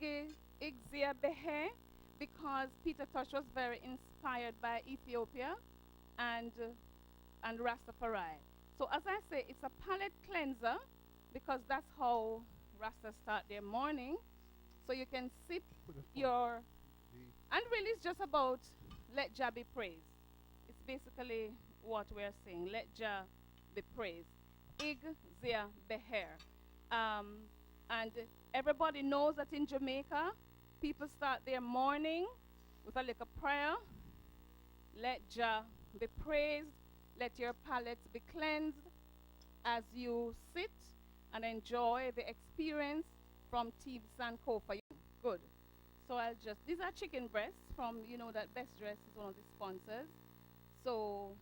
Igzia Behe, because Peter Tosh was very inspired by Ethiopia and Rastafari. So as I say, it's a palate cleanser because that's how Rastas start their morning. So you can sip your, and really it's just about let Jah be praised. It's basically what we're saying. Let Jah be praised. Ig Zia Beher. And everybody knows that in Jamaica, people start their morning with a little prayer. Let Jah be praised. Let your palates be cleansed as you sit and enjoy the experience from Nnn CookOff2013. Good. So I'll just, these are chicken breasts from, you know, that Best Dress is one of the sponsors. So,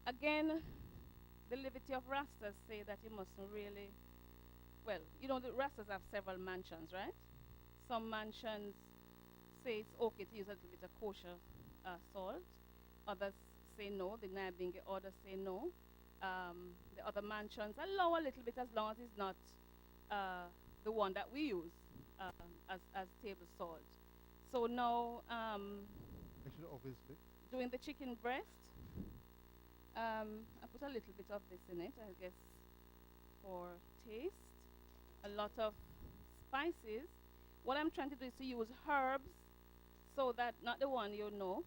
again, the liberty of Rastas say that you mustn't really, well, you know, the Rastas have several mansions, right? Some mansions say it's okay to use a little bit of kosher salt. Others say no. The Nabinge orders say no. The other mansions allow a little bit as long as it's not the one that we use as table salt. So now, obviously, doing the chicken breast, I put a little bit of this in it, I guess, for taste. A lot of spices. What I'm trying to do is to use herbs, so that, not the one you know,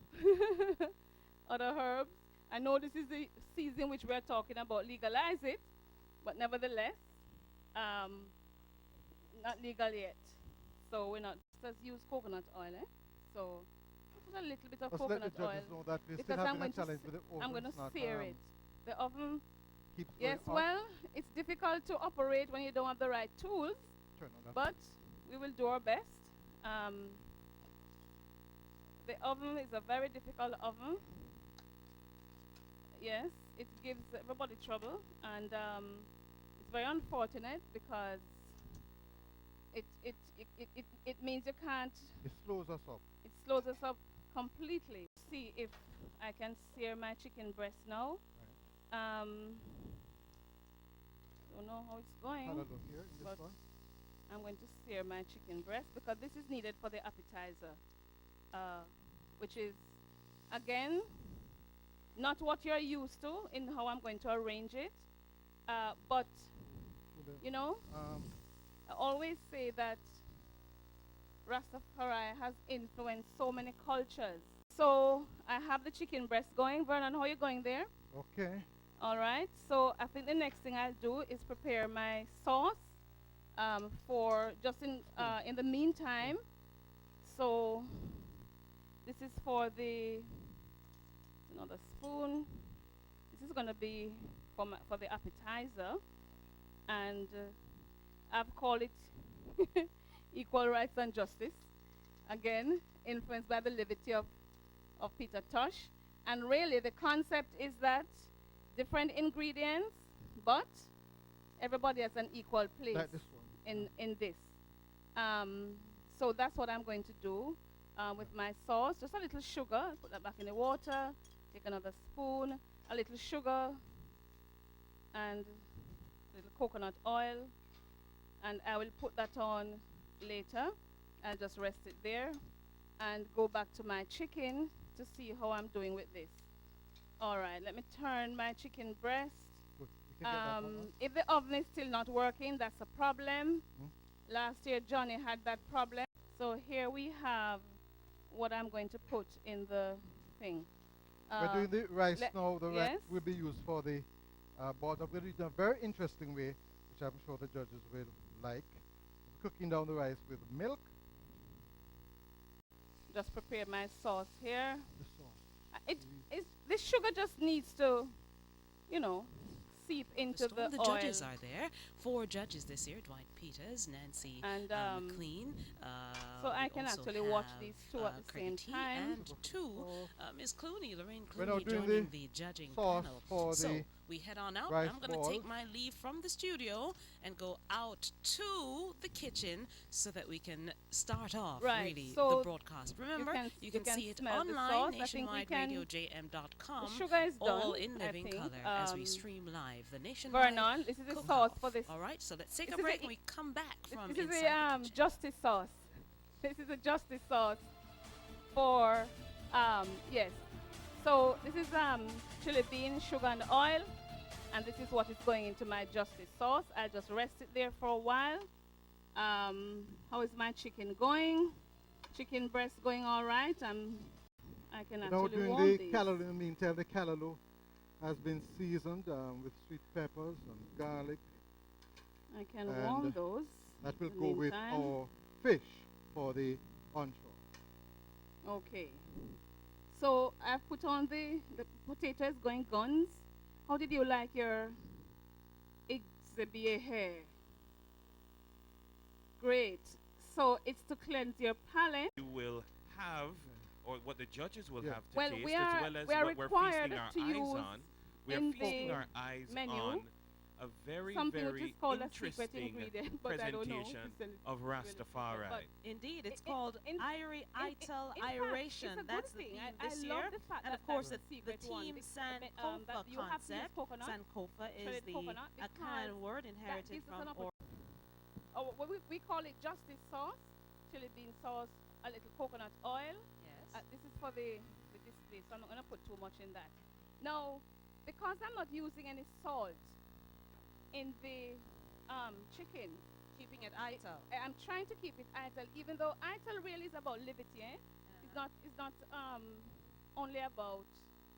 other herbs. I know this is the season which we're talking about, legalize it, but nevertheless, not legal yet. So we're not, just use coconut oil, eh? So put a little bit of coconut oil, that we because I'm going to sear it. The oven, yes, well, it's difficult to operate when you don't have the right tools, but we will do our best. The oven is a very difficult oven. Yes, it gives everybody trouble, and it's very unfortunate because it means you can't. It slows us up. It slows us up completely. See if I can sear my chicken breast now. Right. Don't know how it's going, Have a look here in this one. I'm going to sear my chicken breast because this is needed for the appetizer, which is, again, not what you're used to in how I'm going to arrange it, but, you know, I always say that Rastafari has influenced so many cultures. So I have the chicken breast going. Vernon, how are you going there? Okay. All right. So I think the next thing I'll do is prepare my sauce for just in the meantime. So this is for another spoon. This is going to be for the appetizer, and I've called it Equal Rights and Justice. Again, influenced by the liberty of Peter Tosh. And really, the concept is that different ingredients, but everybody has an equal place Like this one. in this. So that's what I'm going to do with my sauce. Just a little sugar. Put that back in the water. Take another spoon. A little sugar. And a little coconut oil. And I will put that on later. I'll just rest it there and go back to my chicken to see how I'm doing with this. All right, let me turn my chicken breast. Good. You can get that one If the oven is still not working, that's a problem. Last year, Johnny had that problem. So here we have what I'm going to put in the thing. We're doing the rice now. The rice yes? will be used for the board. I'm going to do it in a very interesting way, which I'm sure the judges will like. I'm cooking down the rice with milk. Just prepare my sauce here. The sauce. This sugar just needs to, you know, seep into the The oil. judges are there. 4 judges this year: Dwight Peters, Nancy And, McLean. so I we can also actually watch have, these two at the same Craig T time. And 2, Ms. Clooney, Lorraine We're now Clooney, doing joining the judging sauce panel. for So the we head on out. Rice I'm going to balls. take my leave from the studio and go out to the kitchen so that we can start off Right, really so the broadcast. Remember, you can see it smell the online, sauce. I think we can. nationwideradiojm.com, The sugar is done. all in I living think. color as we stream live the nationwide Vernon, this is the cook sauce off. for this. All right, so let's take This a is break the and we come back from This is inside the the kitchen. justice sauce. This is the justice sauce for yes. So this is chili bean, sugar, and oil, and this is what is going into my justice sauce. I'll just rest it there for a while. How is my chicken going? Chicken breast going all right? I can Now actually doing warm the these. callaloo, in the meantime, the callaloo has been seasoned with sweet peppers and garlic. I can and warm those. That will in the go with meantime. our fish for the onshore. Okay. So I've put on the potatoes going guns. How did you like your eggs here? Great. So it's to cleanse your palate. You will have, or what the judges will Yeah. have to Well, taste, we as are- well as we are what we're required feasting our to eyes use on. We are in feasting the our eyes menu on a very, something which very is called a secret interesting ingredient, but I don't know. presentation It's a- of Rastafari. but Indeed, it's I- called in- Irie in Ital fact, Iration. it's a good That's the thing. theme I this love year. the fact And that of course, that's the secret one team because, Sankofa that you have to use concept. coconut, Sankofa is shredded the coconut, a kind because word that inherited gives us from an we call it justice sauce, chili bean sauce, a little coconut oil. Yes. This is for the display, so I'm not going to put too much in that. Now, because I'm not using any salt in the chicken, Keeping it Ital. I'm trying to keep it ital, even though ital really is about liberty. It's not only about,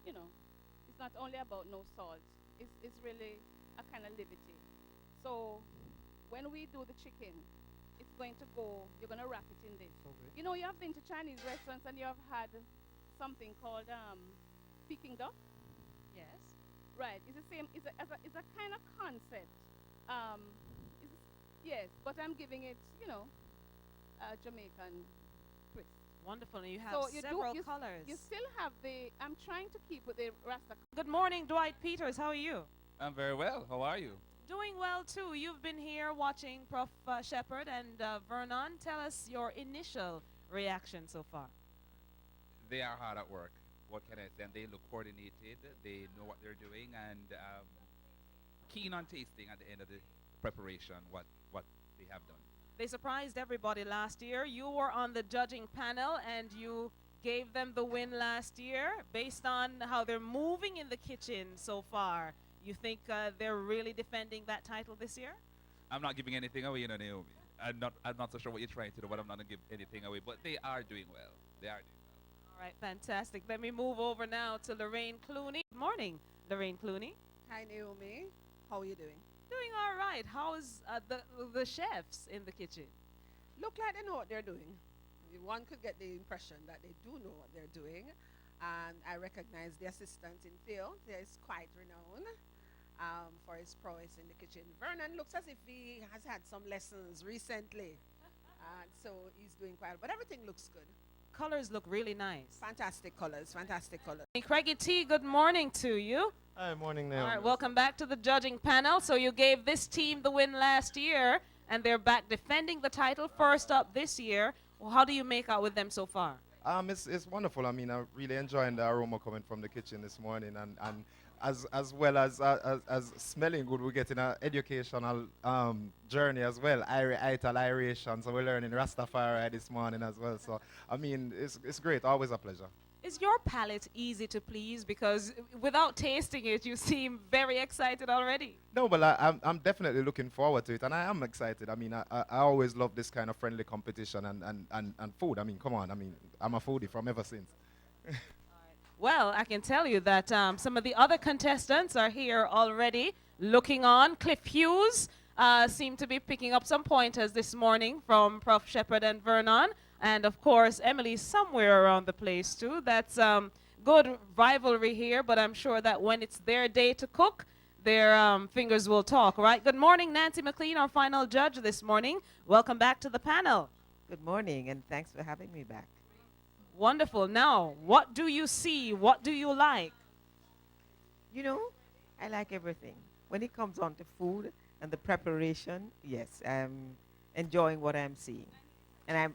it's not only about no salt. It's really a kind of liberty. So when we do the chicken, it's going to go, you're going to wrap it in this. Okay. You know, you have been to Chinese restaurants and you have had something called Peking duck. Yes. Right. It's the same. It's a kind of concept. Yes, but I'm giving it, a Jamaican twist. Wonderful. And you have So you several you colors. You still have I'm trying to keep with the Rasta. Good morning, Dwight Peters. How are you? I'm very well. How are you? Doing well too. You've been here watching Prof. Shepard and Vernon. Tell us your initial reaction so far. They are hard at work. What can I say? And they look coordinated. They know what they're doing and keen on tasting at the end of the preparation what they have done. They surprised everybody last year. You were on the judging panel and you gave them the win last year based on how they're moving in the kitchen so far. You think they're really defending that title this year? I'm not giving anything away, Naomi. I'm not so sure what you're trying to do, but I'm not going to give anything away. But they are doing well. They are doing well. All right, fantastic. Let me move over now to Lorraine Clooney. Good morning, Lorraine Clooney. Hi, Naomi. How are you doing? Doing all right. How's the chefs in the kitchen? Look like they know what they're doing. One could get the impression that they do know what they're doing. And I recognize the assistant in field. He is quite renowned for his prowess in the kitchen. Vernon looks as if he has had some lessons recently. So he's doing quite well. But everything looks good. Colors look really nice. Fantastic colors, fantastic colors. Craigie T, good morning to you. Hi, morning, All Naomi. right, welcome back to the judging panel. So you gave this team the win last year, and they're back defending the title first up this year. Well, how do you make out with them so far? It's wonderful. I mean, I'm really enjoying the aroma coming from the kitchen this morning, and as well as smelling good, we're getting an educational journey as well. Ital-iration, so we're learning Rastafari this morning as well. So, I mean, it's great. Always a pleasure. Is your palate easy to please? Because without tasting it, you seem very excited already. No, but I'm definitely looking forward to it, and I am excited. I mean, I always love this kind of friendly competition and food. I mean, come on. I mean, I'm a foodie from ever since. Well, I can tell you that some of the other contestants are here already looking on. Cliff Hughes seemed to be picking up some pointers this morning from Prof. Shepard and Vernon. And, of course, Emily's somewhere around the place, too. That's good rivalry here, but I'm sure that when it's their day to cook, their fingers will talk, right? Good morning, Nancy McLean, our final judge this morning. Welcome back to the panel. Good morning, and thanks for having me back. Wonderful. Now, what do you see? What do you like? You know, I like everything. When it comes on to food and the preparation, yes, I'm enjoying what I'm seeing. And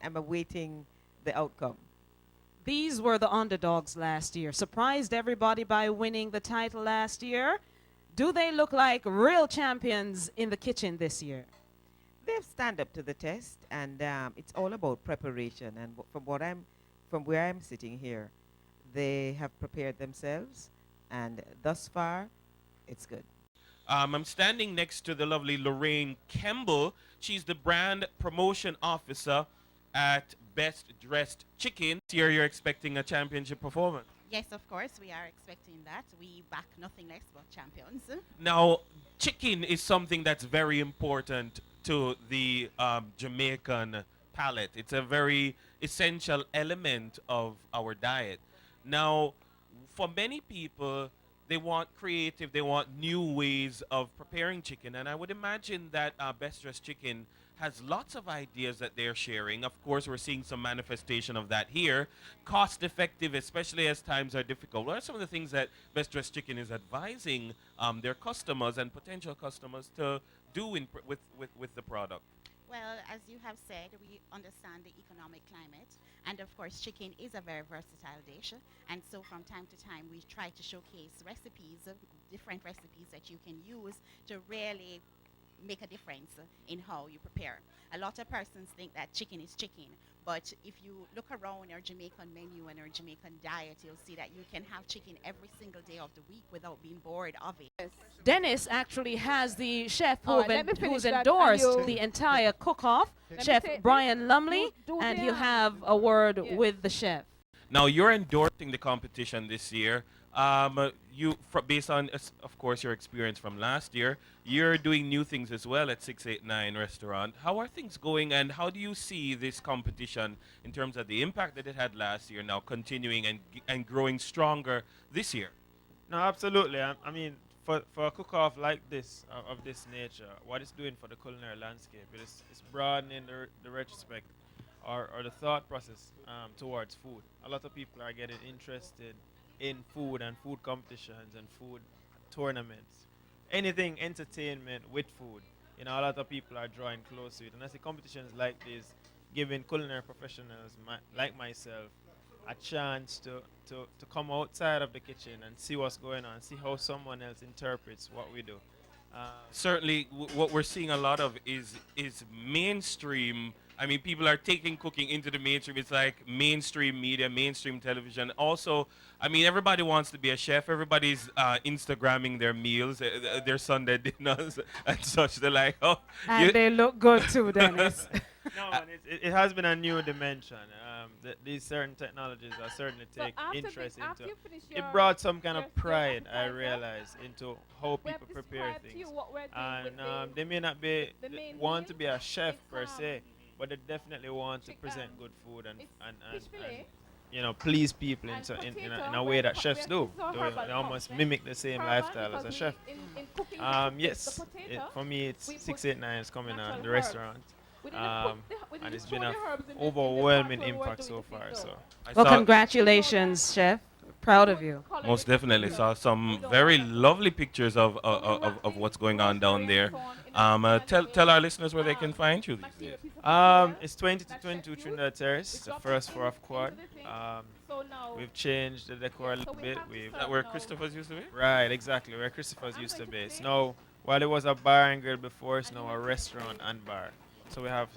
I'm awaiting the outcome. These were the underdogs last year. Surprised everybody by winning the title last year. Do they look like real champions in the kitchen this year? They've stand up to the test, and it's all about preparation. And from where I'm sitting here, they have prepared themselves, and thus far, it's good. I'm standing next to the lovely Lorraine Kemble. She's the brand promotion officer at Best Dressed Chicken. Here you're expecting a championship performance. Yes, of course, we are expecting that. We back nothing less but champions. Now, chicken is something that's very important to the Jamaican palate. It's a very essential element of our diet. Now, for many people, they want creative, they want new ways of preparing chicken. And I would imagine that Best Dressed Chicken has lots of ideas that they're sharing. Of course, we're seeing some manifestation of that here. Cost effective, especially as times are difficult. What are some of the things that Best Dressed Chicken is advising their customers and potential customers to do with the product? Well, as you have said, we understand the economic climate. And of course, chicken is a very versatile dish. And so from time to time, we try to showcase recipes, different recipes that you can use to really make a difference in how you prepare. A lot of persons think that chicken is chicken, but if you look around our Jamaican menu and our Jamaican diet, you'll see that you can have chicken every single day of the week without being bored of it. Yes. Dennis actually has the chef All right, let me who's finish that, and endorsed you- the entire cook-off, Let me Chef say this. Brian Lumley, Do and they he'll have a word Yeah. with the chef. Now, you're endorsing the competition this year. Based on, of course, your experience from last year, you're doing new things as well at 689 Restaurant. How are things going, and how do you see this competition in terms of the impact that it had last year now continuing and growing stronger this year? No, absolutely. I mean, for a cook-off like this, of this nature, what it's doing for the culinary landscape, it's broadening the retrospect or the thought process towards food. A lot of people are getting interested in food and food competitions and food tournaments. Anything entertainment with food. You know, a lot of people are drawing close to it. And I see competitions like this giving culinary professionals like myself a chance to come outside of the kitchen and see what's going on, see how someone else interprets what we do. Certainly, what we're seeing a lot of is mainstream. I mean, people are taking cooking into the mainstream. It's like mainstream media, mainstream television. Also, I mean, everybody wants to be a chef. Everybody's Instagramming their meals, their Sunday dinners and such. They're like, oh, And they look good too, Dennis. No, man, it has been a new dimension. These certain technologies are certainly So take after interest after into. you finish It your- brought some kind your- of your pride, I appetizer, realized, into how we have people prepare described to you things. what we're doing And with the- they may not be the main want to meal. be a chef It's, per se, but they definitely want to chick- present good food and it's and, fish and, fillet and you know, please people and in potato. a way We're that co- chefs we're- do. this is our They herbal almost complex. mimic the same Herbal lifestyle as because a chef. in cooking the Yes, potato, for me it's we put 689 is coming on natural the herbs. restaurant. we didn't put we And didn't it's throw been the an herbs in the- in the overwhelming pot when we were impact doing so the far. pizza. So Well, saw- congratulations, chef. Proud of you. Colour Most it definitely pizza. saw We some don't very want that. lovely pictures of So we wrap the what's going on down rosemary there. and so on in a Tell our little, listeners where they can find you these material days. piece of material it's 20 to that 22 chef Trinidad used. Terrace, We the drop first it floor of into quad. the thing. So now We've changed the decor a so little we bit. have to We've Is that where now. Christopher's used to be? right, exactly where Christopher's I'm used to going be. to It's play. now, while it was a bar and grill before, it's And now you a want to restaurant play. and bar. So we have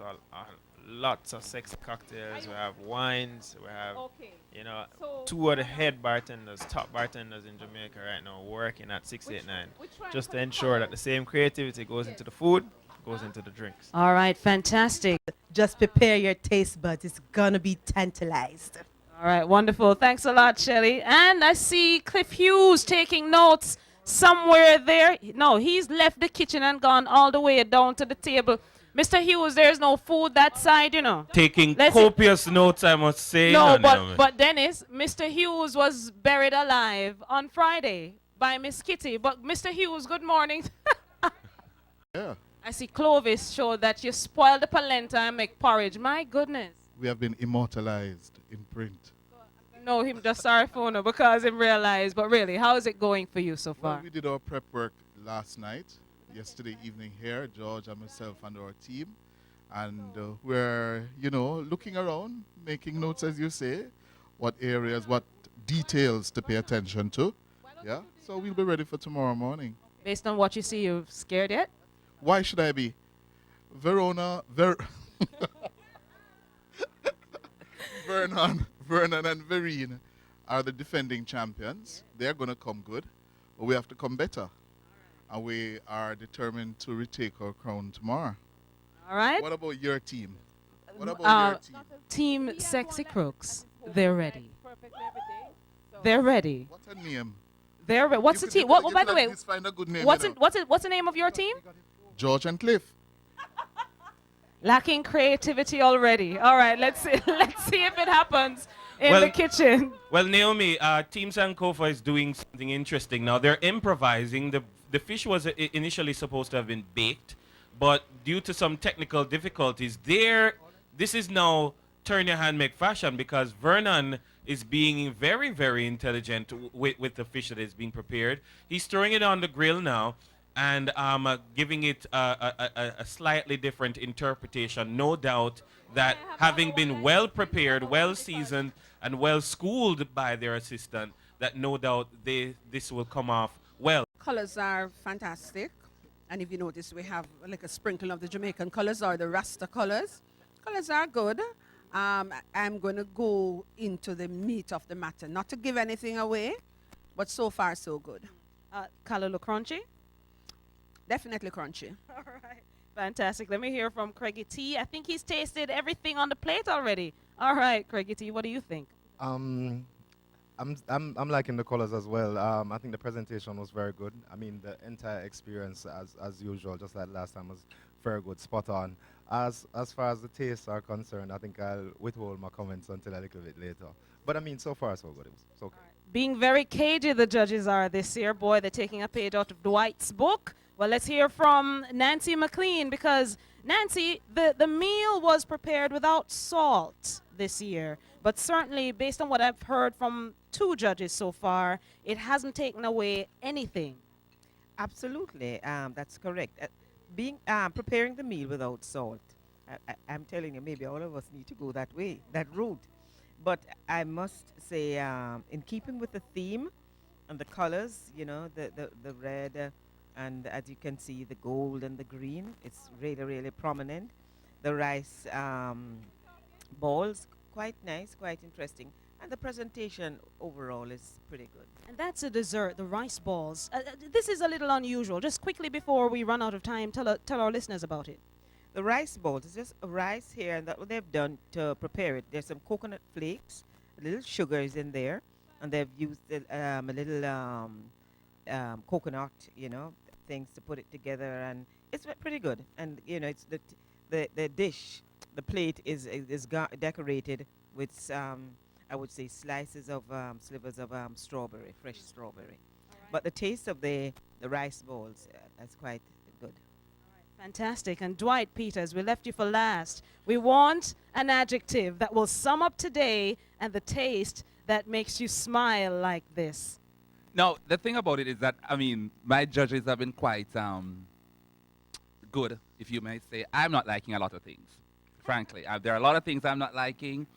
lots of sexy cocktails. We have wines. We have Okay. you know So two of the head bartenders, top bartenders in Jamaica right now, working at 689, we try just to for the ensure that the colours. same creativity goes into the food, goes into the drinks. All right, fantastic. Just prepare your taste buds. It's gonna be tantalized. All right, wonderful. Thanks a lot, Shelly. And I see Cliff Hughes taking notes somewhere there. No, he's left the kitchen and gone all the way down to the table. Mr. Hughes, there's no food that side, you know. Taking Let's- copious notes, I must say. No, Nana. but Dennis, Mr. Hughes was buried alive on Friday by Miss Kitty. But Mr. Hughes, good morning. Yeah, I see Clovis showed that you spoiled the polenta and make porridge. My goodness. we have been immortalized in print. No, him just sorry for no because him realized. But really, how is it going for you so Well, far? we did our prep work last night, yesterday evening here, George and myself and our team. And we're, looking around, making notes, as you say, what areas, what details to pay attention to. Yeah, so we'll be ready for tomorrow morning. Based on what you see, you scared yet? Why should I be? Verona, Vernon and Vereen are the defending champions. They're going to come good, but we have to come better. And we are determined to retake our crown tomorrow. All right. What about your team? What about your team? Team Sexy Crooks, they're ready. They're ready. What's her name? They're ready. What's the team? What? By the way, find a good name, what's the name of your team? George and Cliff. Lacking creativity already. All right, let's see if it happens in Well- the kitchen. Well, Naomi, Team Sankofa is doing something interesting now. They're improvising. The fish was initially supposed to have been baked, but due to some technical difficulties, this is now turn your hand make fashion because Vernon is being very, very intelligent with the fish that is being prepared. He's throwing it on the grill now and giving it a slightly different interpretation. No doubt that having been well prepared, well seasoned, and well schooled by their assistant, that no doubt this will come off well. Colors are fantastic. And if you notice, we have like a sprinkle of the Jamaican colors or the Rasta colors. Colors are good. I'm going to go into the meat of the matter. Not to give anything away, but so far so good. Color look crunchy? Definitely crunchy. All right. Fantastic. Let me hear from Craigie T. I think he's tasted everything on the plate already. All right, Craigie T, what do you think? I'm liking the colors as well. I think the presentation was very good. I mean, the entire experience, as usual, just like last time, was very good, spot on. As far as the tastes are concerned, I think I'll withhold my comments until a little bit later. But I mean, so far so good. It's okay. Being very cagey, the judges are this year. Boy, they're taking a page out of Dwight's book. Well, let's hear from Nancy McLean because, Nancy, the meal was prepared without salt this year. But certainly, based on what I've heard from 2 judges so far, it hasn't taken away anything. Absolutely, that's correct. Preparing the meal without salt. I'm telling you, maybe all of us need to go that way, that route. But I must say, in keeping with the theme and the colors, the red, and as you can see, the gold and the green, it's really, really prominent. The rice balls, quite nice, quite interesting. And the presentation overall is pretty good. And that's a dessert, the rice balls. This is a little unusual. Just quickly before we run out of time, tell our listeners about it. The rice balls is just a rice here, and that what they've done to prepare it. There's some coconut flakes, a little sugar is in there, and they've used a little coconut, things to put it together, and it's pretty good. And it's the dish, the plate is decorated with I would say slivers of strawberry, fresh strawberry. But the taste of the rice balls, that's quite good. Fantastic. And Dwight Peters, we left you for last. We want an adjective that will sum up today and the taste that makes you smile like this. Now, the thing about it is that, my judges have been quite good, if you may say. I'm not liking a lot of things, frankly. There are a lot of things I'm not liking.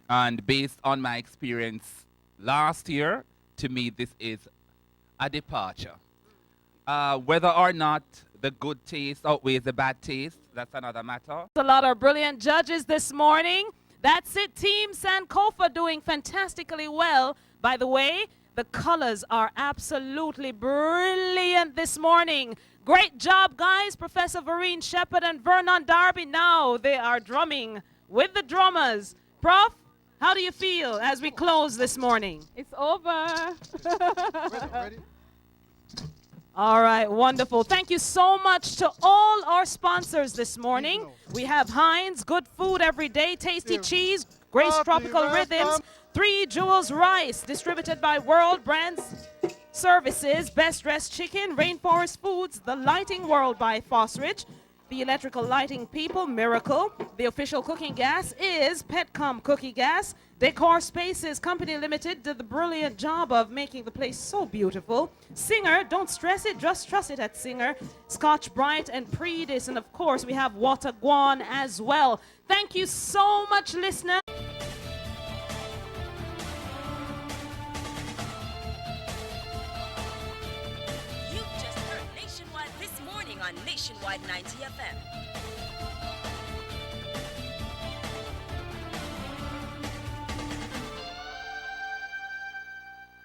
And based on my experience last year, to me, this is a departure. Whether or not the good taste outweighs the bad taste, that's another matter. A lot of brilliant judges this morning. That's it, Team Sankofa doing fantastically well. By the way, the colors are absolutely brilliant this morning. Great job, guys. Professor Vereen Shepherd and Vernon Darby. Now they are drumming with the drummers. Prof, how do you feel as we close this morning? It's over. Ready? All right, wonderful. Thank you so much to all our sponsors this morning. We have Heinz, good food every day, tasty cheese, Grace Tropical Rhythms, 3 Jewels Rice, distributed by World Brands Services, Best Dressed Chicken, Rainforest Foods, The Lighting World by Fosrich, the electrical lighting people, Miracle. The official cooking gas is Petcom Cookie Gas, Decor Spaces Company Limited did the brilliant job of making the place so beautiful. Singer, don't stress it, just trust it at Singer. Scotch Bright and Predis, and of course we have Wataguan as well. Thank you so much, listener. You've just heard Nationwide this morning on Nationwide 90 FM.